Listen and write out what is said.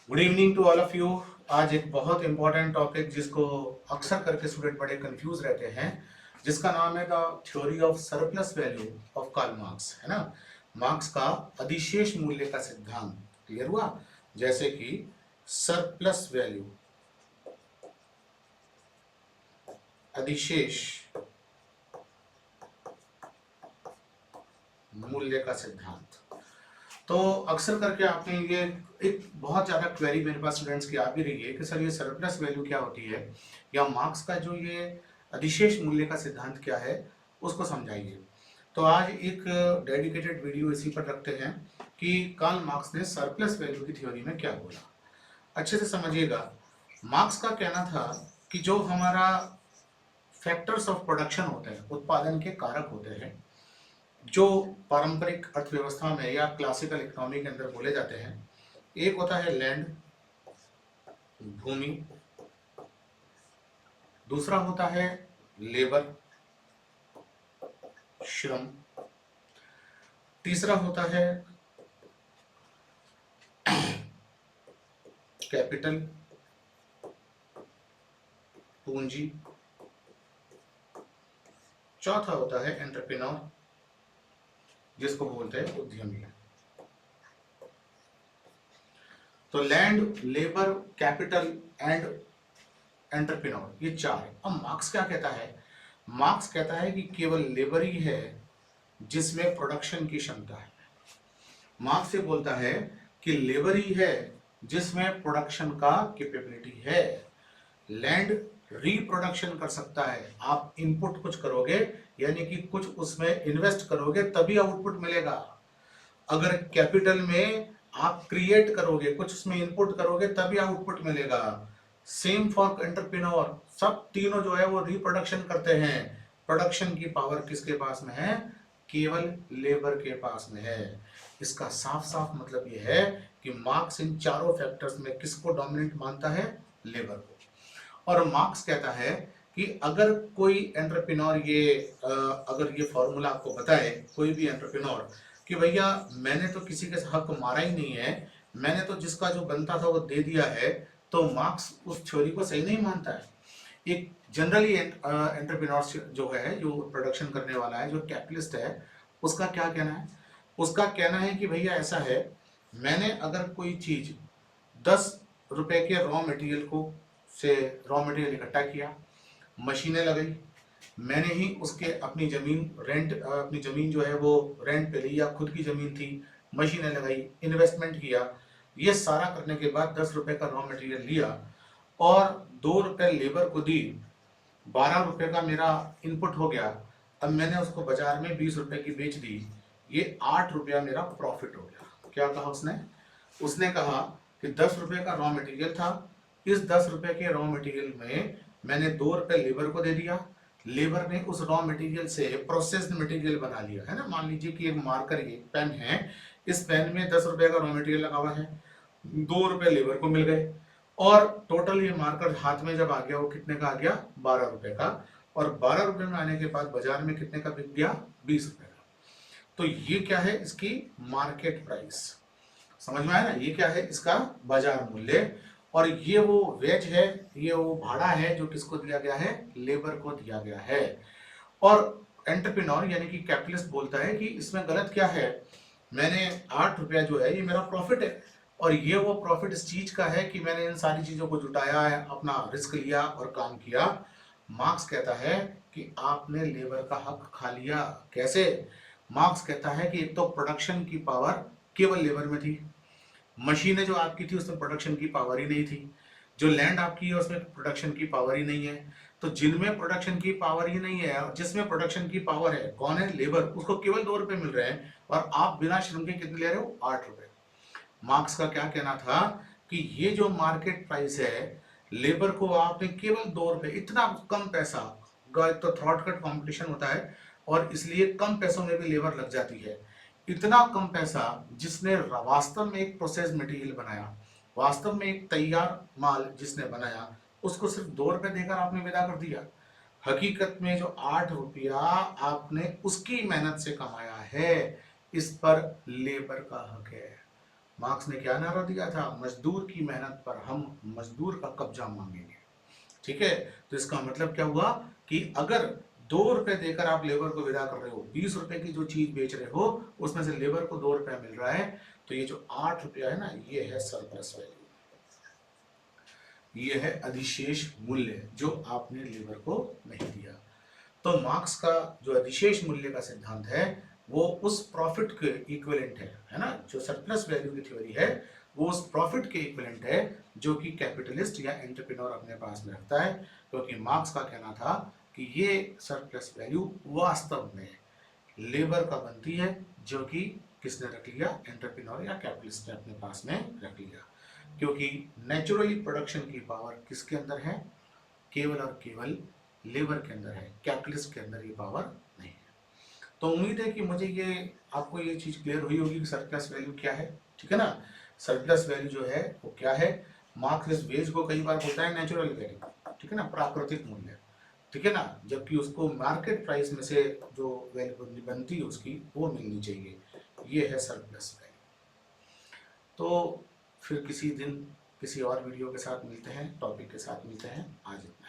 Good evening to all of you. आज एक बहुत इंपॉर्टेंट टॉपिक जिसको अक्सर करके स्टूडेंट बड़े कंफ्यूज रहते हैं, जिसका नाम है the theory of surplus value of Karl Marx, है ना। मार्क्स का अधिशेष मूल्य का सिद्धांत क्लियर हुआ। जैसे कि सरप्लस वैल्यू, अधिशेष मूल्य का सिद्धांत। तो अक्सर करके आपने ये एक बहुत ज़्यादा क्वेरी मेरे पास स्टूडेंट्स की आ भी रही है कि सर ये सरप्लस वैल्यू क्या होती है, या मार्क्स का जो ये अधिशेष मूल्य का सिद्धांत क्या है, उसको समझाइए। तो आज एक डेडिकेटेड वीडियो इसी पर रखते हैं कि कार्ल मार्क्स ने सरप्लस वैल्यू की थ्योरी में क्या बोला। अच्छे से समझिएगा। मार्क्स का कहना था कि जो हमारा फैक्टर्स ऑफ प्रोडक्शन होते हैं, उत्पादन के कारक होते हैं, जो पारंपरिक अर्थव्यवस्था में या क्लासिकल इकोनॉमी के अंदर बोले जाते हैं, एक होता है लैंड, भूमि, दूसरा होता है लेबर, श्रम, तीसरा होता है कैपिटल, पूंजी, चौथा होता है एंटरप्रेन्योर, जिसको बोलते हैं उद्यमी। तो land, labour, capital and entrepreneur, ये चार है। अब मार्क्स क्या कहता है? मार्क्स कहता है कि केवल लेबर ही है जिसमें प्रोडक्शन की क्षमता है। मार्क्स ये बोलता है कि लेबर ही है जिसमें प्रोडक्शन का कैपेबिलिटी है। लैंड रिप्रोडक्शन कर सकता है, आप इनपुट कुछ करोगे, यानी कि कुछ उसमें इन्वेस्ट करोगे तभी आउटपुट मिलेगा। अगर कैपिटल में आप क्रिएट करोगे, कुछ उसमें इनपुट करोगे तभी आउटपुट मिलेगा। सेम फॉर एंटरप्रेन्योर, सब तीनों जो है वो रिप्रोडक्शन करते हैं। प्रोडक्शन की पावर किसके पास में है? केवल लेबर के पास में है। इसका साफ साफ मतलब ये है कि मार्क्स इन चारों फैक्टर्स में किसको डोमिनेंट मानता है? लेबर को। और मार्क्स कहता है कि अगर कोई एंटरप्रेन्योर अगर ये फॉर्मूला आपको बताए, कोई भी एंटरप्रेन्योर, कि भैया मैंने तो किसी के हक मारा ही नहीं है, मैंने तो जिसका जो बनता था वो दे दिया है, तो मार्क्स उस थ्योरी को सही नहीं मानता है। एक जनरली एंटरप्रेन्योर जो है, जो प्रोडक्शन करने वाला है, जो कैपिटलिस्ट है, उसका क्या कहना है? उसका कहना है कि भैया ऐसा है, मैंने अगर कोई चीज 10 रुपए के रॉ मटेरियल को से रॉ मटेरियल इकट्ठा किया, मशीनें लगाई, मैंने ही उसके अपनी जमीन अपनी जमीन जो है वो रेंट पे ली, या खुद की जमीन थी, मशीनें लगाई, इन्वेस्टमेंट किया, ये सारा करने के बाद 10 रुपए का रॉ मटेरियल लिया और 2 रुपए लेबर को दी, 12 रुपए का मेरा इनपुट हो गया। अब मैंने उसको बाजार में 20 रुपए की बेच दी, ये 8 रुपया मेरा प्रॉफिट हो गया। क्या कहा उसने? उसने कहा कि 10 रुपए का रॉ मटेरियल था, इस 10 रुपए के रॉ मटेरियल में मैंने 2 रुपए लेबर को दे दिया, लेबर ने उस रॉ मटेरियल से प्रोसेस्ड मटेरियल बना लिया, है ना। मान लीजिए कि एक मार्कर, ये पेन है, इस पेन में 10 रुपए का रॉ मटेरियल लगा हुआ है, 2 रुपए लेबर को मिल गए, और टोटल ये मार्कर हाथ में जब आ गया, वो कितने का आ गया? 12 रुपए का। और 12 रुपए में आने के बाद बाजार में कितने का बिक गया? 20 रुपए का। तो ये क्या है? इसकी मार्केट प्राइस। समझ में आया ना? ये क्या है? इसका बाजार मूल्य। और ये वो वेज है, ये वो भाड़ा है जो किसको दिया गया है? लेबर को दिया गया है। और एंटरप्रेन्योर यानी कि कैपिटलिस्ट बोलता है कि इसमें गलत क्या है? मैंने 8 रुपया जो है ये मेरा प्रॉफिट है, और ये वो प्रॉफिट इस चीज का है कि मैंने इन सारी चीजों को जुटाया है, अपना रिस्क लिया और काम किया। मार्क्स कहता है कि आपने लेबर का हक खा लिया। कैसे? मार्क्स कहता है कि एक तो प्रोडक्शन की पावर केवल लेबर में थी, मशीनें जो आपकी थी उसमें प्रोडक्शन की पावर ही नहीं थी, जो लैंड आपकी है उसमें प्रोडक्शन की पावर ही नहीं है। तो जिनमें प्रोडक्शन की पावर ही नहीं है, जिसमें प्रोडक्शन की पावर है, कौन है? लेबर। उसको केवल 2 रुपए मिल रहे हैं, और आप बिना श्रम के कितने ले रहे हो? 8 रुपए। मार्क्स का क्या कहना था कि ये जो मार्केट प्राइस है, लेबर को आपने केवल 2 रुपए, इतना कम पैसा, तो थ्रॉट कट कॉम्पिटिशन होता है और इसलिए कम पैसों में भी लेबर लग जाती है। इतना कम पैसा, जिसने वास्तव में एक प्रोसेस मटेरियल बनाया, वास्तव में एक तैयार माल जिसने बनाया, उसको सिर्फ 2 रुपए देकर आपने विदा कर दिया। हकीकत में जो 8 रुपया आपने उसकी मेहनत से कमाया है, इस पर लेबर का हक है। मार्क्स ने क्या नारा दिया था, मजदूर की मेहनत पर हम मजदूर का कब्जा मांगेंगे। ठीक है, तो इसका मतलब क्या हुआ कि अगर 2 रुपए देकर आप लेबर को विदा कर रहे हो, 20 रुपए की जो चीज बेच रहे हो उसमें से लेबर को 2 रुपया मिल रहा है, तो ये जो 8 रुपया है ना, ये है सरप्लस वैल्यू, ये है अधिशेष मूल्य जो आपने लेबर को नहीं दिया। तो मार्क्स का जो अधिशेष मूल्य का सिद्धांत है वो उस प्रॉफिट के इक्विवेलेंट है ना, जो सरप्लस वैल्यू की थ्योरी है वो उस प्रॉफिट के इक्विवेलेंट है जो कि कैपिटलिस्ट या एंटरप्रेन्योर अपने पास में रखता है, क्योंकि मार्क्स का कहना था कि ये सरप्लस वैल्यू वास्तव में लेबर का बनती है, जो कि किसने रख लिया, एंटरप्रेन्योर या कैपिटलिस्ट ने अपने पास में रख लिया, क्योंकि नेचुरली प्रोडक्शन की पावर किसके अंदर है, केवल और केवल लेबर के अंदर है, कैपिटलिस्ट के अंदर ये पावर नहीं है। तो उम्मीद है कि मुझे ये आपको ये चीज क्लियर हुई होगी कि सरप्लस वैल्यू क्या है। ठीक है ना, सरप्लस वैल्यू जो है वो क्या है, मार्क्स इस वेज को कई बार बोलता है नेचुरल वैल्यू, ठीक है ना, प्राकृतिक मूल्य, ठीक है ना, जबकि उसको मार्केट प्राइस में से जो वैल्यू बनती है उसकी वो मिलनी चाहिए, ये है सरप्लस वैल्यू। तो फिर किसी दिन किसी और वीडियो के साथ मिलते हैं, टॉपिक के साथ मिलते हैं, आज इतना।